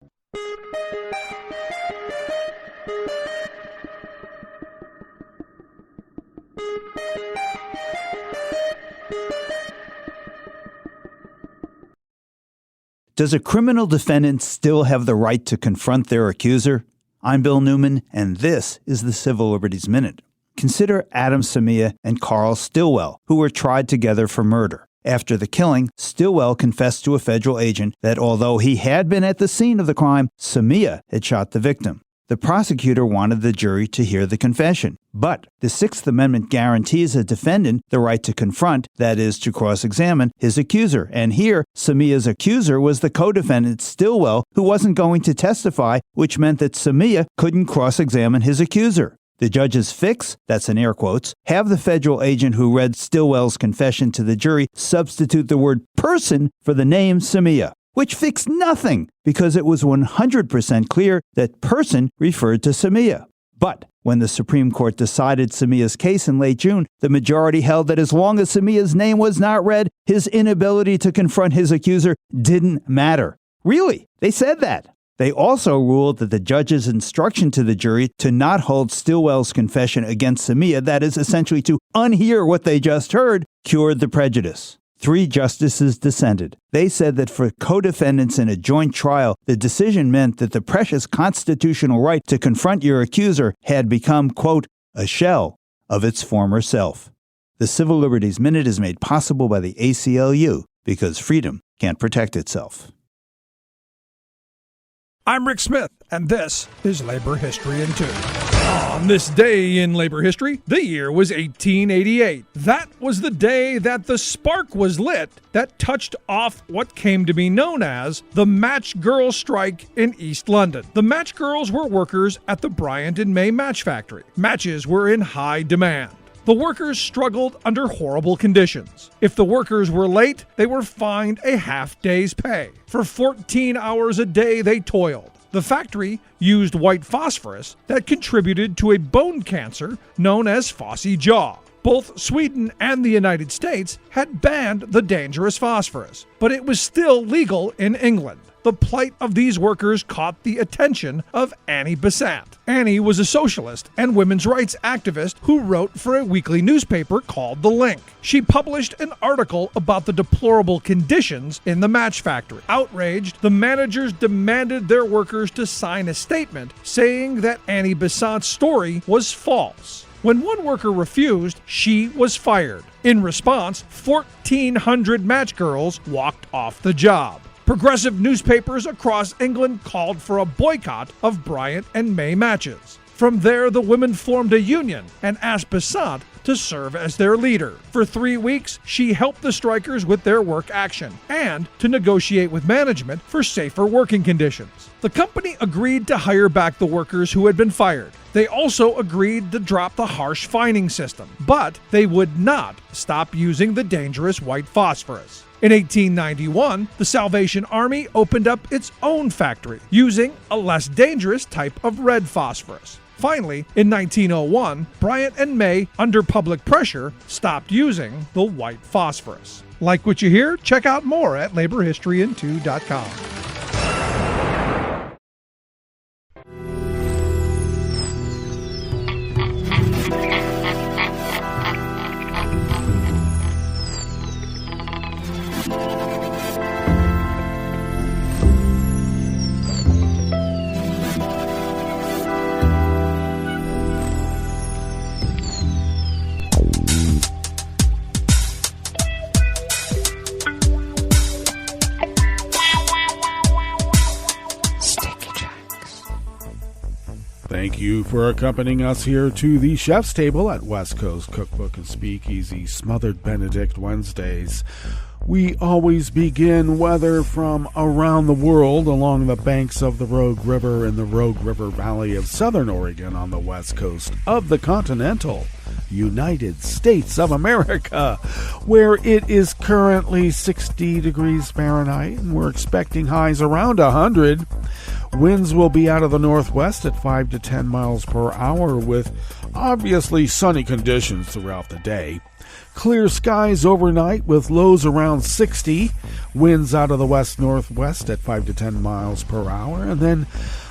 Does a criminal defendant still have the right to confront their accuser? I'm Bill Newman, and this is the Civil Liberties Minute. Consider Adam Samia and Carl Stillwell, who were tried together for murder. After the killing, Stillwell confessed to a federal agent that although he had been at the scene of the crime, Samia had shot the victim. The prosecutor wanted the jury to hear the confession. But the Sixth Amendment guarantees a defendant the right to confront, that is, to cross-examine, his accuser. And here, Samia's accuser was the co-defendant Stillwell, who wasn't going to testify, which meant that Samia couldn't cross-examine his accuser. The judge's fix, that's in air quotes, have the federal agent who read Stillwell's confession to the jury substitute the word person for the name Samia, which fixed nothing because it was 100% clear that person referred to Samia. But when the Supreme Court decided Samia's case in late June, the majority held that as long as Samia's name was not read, his inability to confront his accuser didn't matter. Really, they said that. They also ruled that the judge's instruction to the jury to not hold Stillwell's confession against Samia, that is essentially to unhear what they just heard, cured the prejudice. 3 justices dissented. They said that for co-defendants in a joint trial, the decision meant that the precious constitutional right to confront your accuser had become, quote, a shell of its former self. The Civil Liberties Minute is made possible by the ACLU because freedom can't protect itself. I'm Rick Smith, and this is Labor History in 2. On this day in labor history, the year was 1888. That was the day that the spark was lit that touched off what came to be known as the Match Girls strike in East London. The Match Girls were workers at the Bryant and May Match Factory. Matches were in high demand. The workers struggled under horrible conditions. If the workers were late, they were fined a half-day's pay. For 14 hours a day, they toiled. The factory used white phosphorus that contributed to a bone cancer known as phossy jaw. Both Sweden and the United States had banned the dangerous phosphorus, but it was still legal in England. The plight of these workers caught the attention of Annie Besant. Annie was a socialist and women's rights activist who wrote for a weekly newspaper called The Link. She published an article about the deplorable conditions in the match factory. Outraged, the managers demanded their workers to sign a statement saying that Annie Besant's story was false. When one worker refused, she was fired. In response, 1,400 match girls walked off the job. Progressive newspapers across England called for a boycott of Bryant and May matches. From there, the women formed a union and asked Besant to serve as their leader. For 3 weeks, she helped the strikers with their work action and to negotiate with management for safer working conditions. The company agreed to hire back the workers who had been fired. They also agreed to drop the harsh fining system, but they would not stop using the dangerous white phosphorus. In 1891, the Salvation Army opened up its own factory using a less dangerous type of red phosphorus. Finally, in 1901, Bryant and May, under public pressure, stopped using the white phosphorus. Like what you hear? Check out more at laborhistoryin2.com. Thank you for accompanying us here to the Chef's Table at West Coast Cookbook and Speakeasy Smothered Benedict Wednesdays. We always begin weather from around the world along the banks of the Rogue River in the Rogue River Valley of Southern Oregon on the west coast of the continental United States of America, where it is currently 60 degrees Fahrenheit and we're expecting highs around 100. Winds will be out of the northwest at 5 to 10 miles per hour with obviously sunny conditions throughout the day. Clear skies overnight with lows around 60. Winds out of the west-northwest at 5 to 10 miles per hour. And then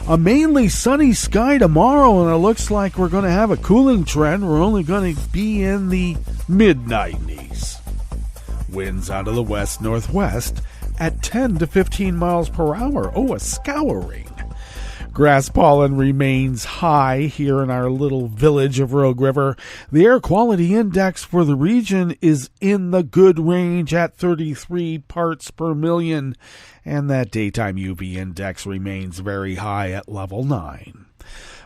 a mainly sunny sky tomorrow, and it looks like we're going to have a cooling trend. We're only going to be in the mid-90s. Winds out of the west-northwest at 10 to 15 miles per hour. Oh, a scouring. Grass pollen remains high here in our little village of Rogue River. The air quality index for the region is in the good range at 33 parts per million, and that daytime UV index remains very high at level 9.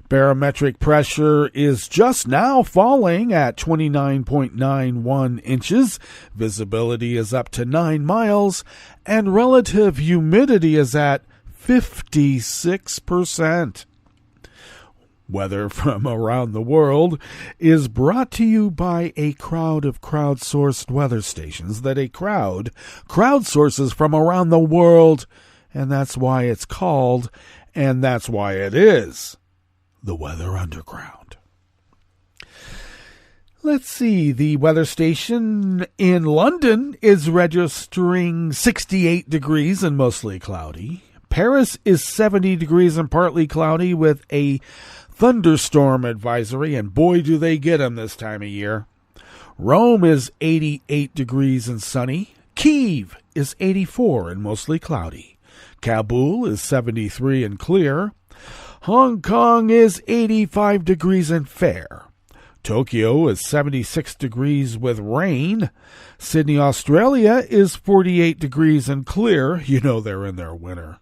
Barometric pressure is just now falling at 29.91 inches. Visibility is up to 9 miles, and relative humidity is at 56%. Weather from around the world is brought to you by a crowd of crowdsourced weather stations that a crowd crowdsources from around the world, and that's why it's called, and that's why it is, the Weather Underground. Let's see, the weather station in London is registering 68 degrees and mostly cloudy. Paris is 70 degrees and partly cloudy with a thunderstorm advisory, and boy do they get them this time of year. Rome is 88 degrees and sunny. Kyiv is 84 and mostly cloudy. Kabul is 73 and clear. Hong Kong is 85 degrees and fair. Tokyo is 76 degrees with rain. Sydney, Australia is 48 degrees and clear. You know they're in their winter.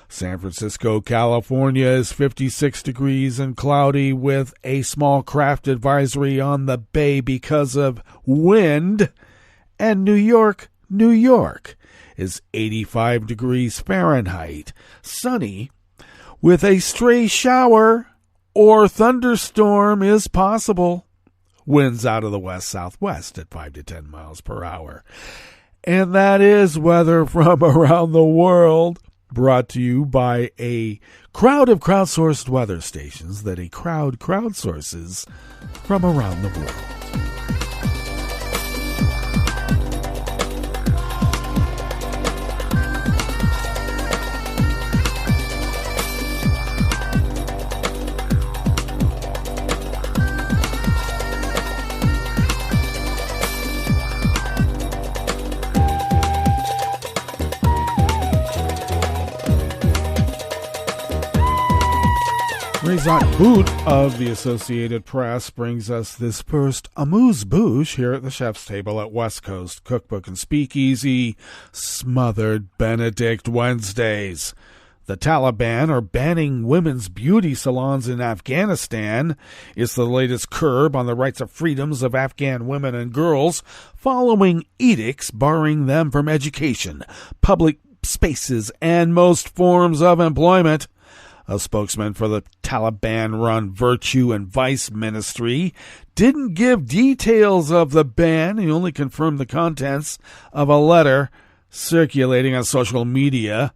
San Francisco, California is 56 degrees and cloudy with a small craft advisory on the bay because of wind. And New York is 85 degrees Fahrenheit, sunny with a stray shower or thunderstorm is possible. Winds out of the west-southwest at 5 to 10 miles per hour. And that is weather from around the world, brought to you by a crowd of crowdsourced weather stations that a crowd crowdsources from around the world. Razak Boot of the Associated Press brings us this first amuse-bouche here at the chef's table at West Coast Cookbook and Speakeasy, Smothered Benedict Wednesdays. The Taliban are banning women's beauty salons in Afghanistan. It's the latest curb on the rights of freedoms of Afghan women and girls following edicts barring them from education, public spaces, and most forms of employment. A spokesman for the Taliban-run Virtue and Vice Ministry didn't give details of the ban. He only confirmed the contents of a letter circulating on social media.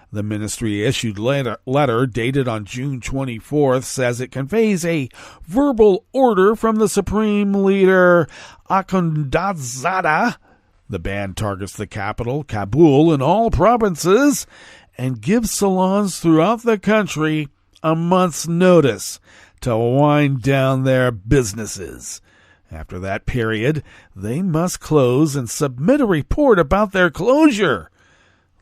The ministry issued letter dated on June 24th says it conveys a verbal order from the Supreme Leader Akhundzada. The ban targets the capital, Kabul, and all provinces, and gives salons throughout the country a month's notice to wind down their businesses. After that period, they must close and submit a report about their closure.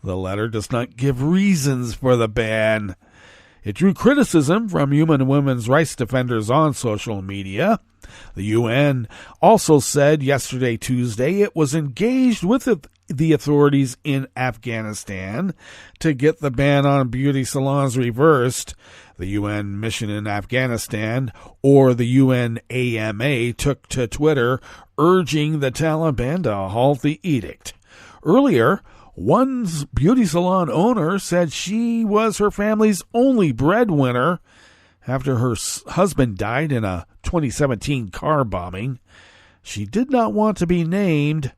The letter does not give reasons for the ban. It drew criticism from human and women's rights defenders on social media. The UN also said yesterday, Tuesday, it was engaged with the authorities in Afghanistan to get the ban on beauty salons reversed. The UN mission in Afghanistan, or the UNAMA, took to Twitter urging the Taliban to halt the edict. Earlier, one beauty salon owner said she was her family's only breadwinner after her husband died in a 2017 car bombing. She did not want to be named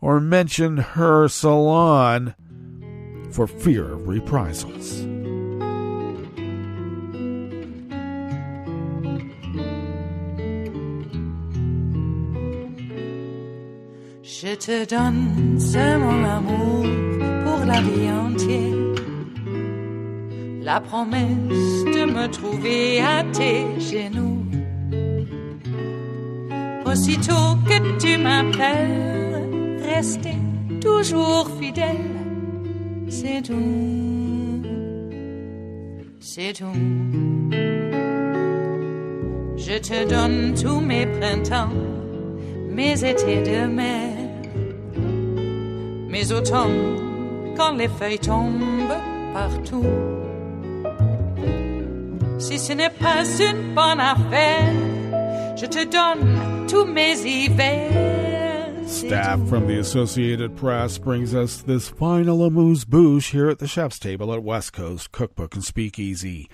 or mention her salon for fear of reprisals. Je te donne c'est mon amour pour la vie entière. La promesse de me trouver à tes genoux. Aussitôt que tu m'appelles, rester toujours fidèle. C'est tout, c'est tout. Je te donne tous mes printemps, mes étés de mer. Mes automnes, quand les feuilles tombent partout. Si ce n'est pas une bonne affaire, je te donne tous mes hivers. Staff from the Associated Press brings us this final amuse-bouche here at the chef's table at West Coast Cookbook and Speakeasy.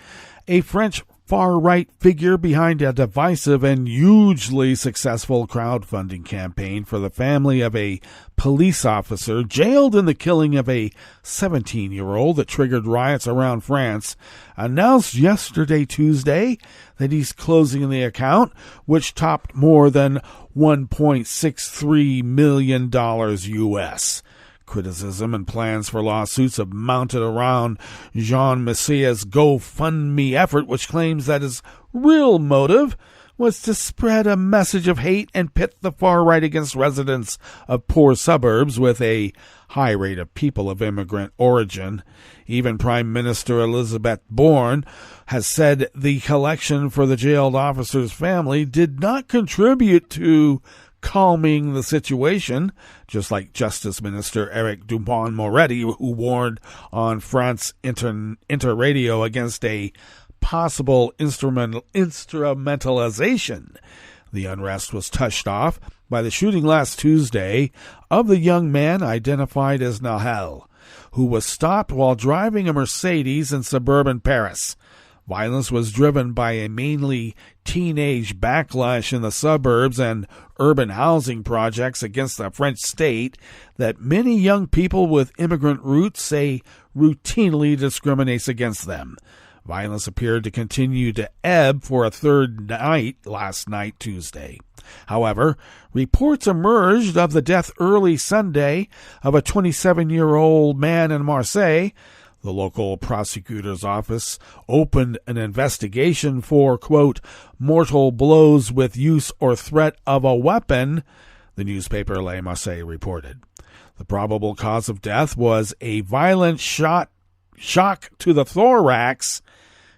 A French far-right figure behind a divisive and hugely successful crowdfunding campaign for the family of a police officer jailed in the killing of a 17-year-old that triggered riots around France, announced yesterday, Tuesday, that he's closing the account, which topped more than $1.63 million U.S. Criticism and plans for lawsuits have mounted around Jean Messia's GoFundMe effort, which claims that his real motive was to spread a message of hate and pit the far right against residents of poor suburbs with a high rate of people of immigrant origin. Even Prime Minister Elizabeth Borne has said the collection for the jailed officer's family did not contribute to calming the situation, just like Justice Minister Eric Dupond-Moretti, who warned on France Inter Radio against a possible instrumentalization. The unrest was touched off by the shooting last Tuesday of the young man identified as Nahel, who was stopped while driving a Mercedes in suburban Paris. Violence was driven by a mainly teenage backlash in the suburbs and urban housing projects against the French state that many young people with immigrant roots say routinely discriminates against them. Violence appeared to continue to ebb for a third night last night, Tuesday. However, reports emerged of the death early Sunday of a 27-year-old man in Marseille. The local prosecutor's office opened an investigation for, quote, mortal blows with use or threat of a weapon, the newspaper Le Marseille reported. The probable cause of death was a violent shock to the thorax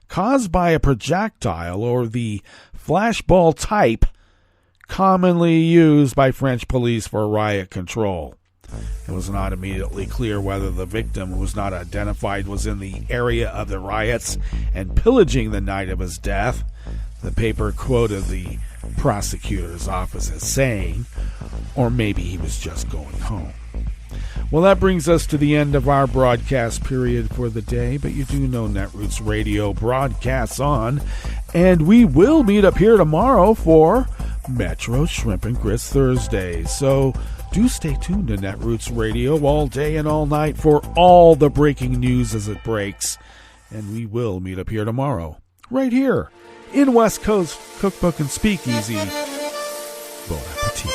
caused by a projectile or the flashball type commonly used by French police for riot control. It was not immediately clear whether the victim, who was not identified, was in the area of the riots and pillaging the night of his death. The paper quoted the prosecutor's office as saying, or maybe he was just going home. Well, that brings us to the end of our broadcast period for the day, but you do know Netroots Radio broadcasts on, and we will meet up here tomorrow for Metro Shrimp and Grits Thursday. So do stay tuned to Netroots Radio all day and all night for all the breaking news as it breaks. And we will meet up here tomorrow, right here in West Coast Cookbook and Speakeasy. Bon appetit.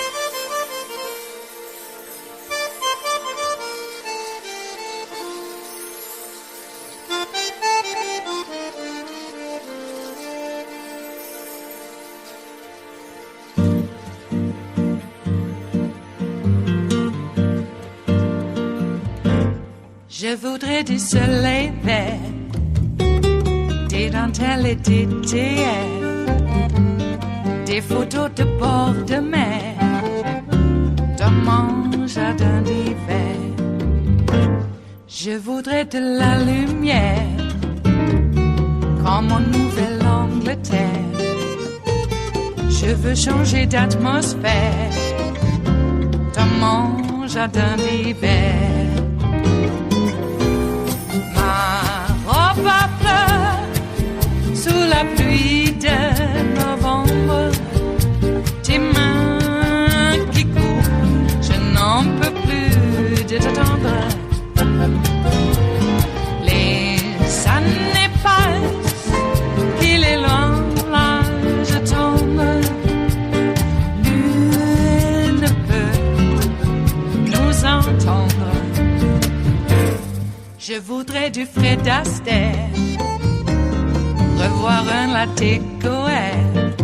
Je voudrais du soleil vert, des dentelles et des théières, des photos de bord de mer, dans mon jardin d'hiver. Je voudrais de la lumière, comme en Nouvelle-Angleterre. Je veux changer d'atmosphère, dans mon jardin d'hiver. Ma fleur sous la pluie de novembre, tes mains qui courent, je n'en peux plus de t'attendre. Les années passent, il est loin, là je tombe. Nul ne peut nous entendre. Je voudrais du Fred Astaire, revoir un latte Goël.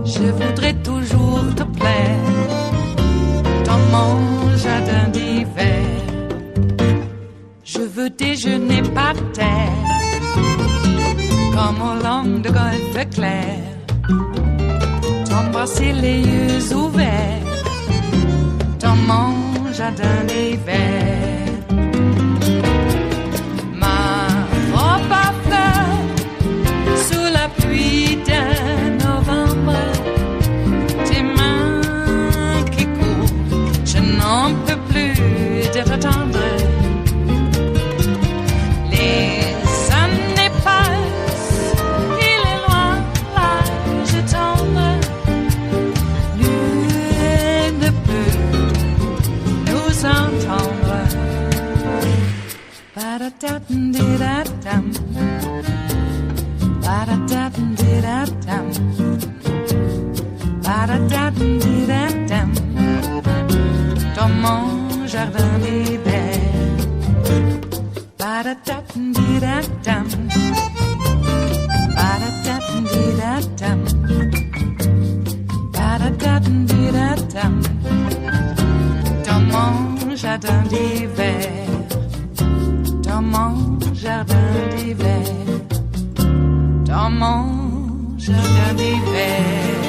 Je voudrais toujours te plaire dans mon jardin d'hiver. Je veux déjeuner par terre, comme au long de golfe clair, t'embrasser les yeux ouverts dans mon jardin d'hiver. Pluie de novembre, tes mains qui courent, je n'en peux plus de t'attendre. Les années passent, il est loin, là je tombe. Nul ne peut nous entendre. Ba-da-da-dum-di-da-dum. Ba-da-da-dum-di-da-dum. Ba-da-da-dum-di-da-dum. Dans mon jardin d'hiver. Ba-da-da-dum-di-da-dum. Ba-da-da-dum-di-da-dum. Ba-da-da-dum-di-da-dum. Dans mon jardin d'hiver. Dans mon jardin d'hiver. Dans mon jardin d'hiver.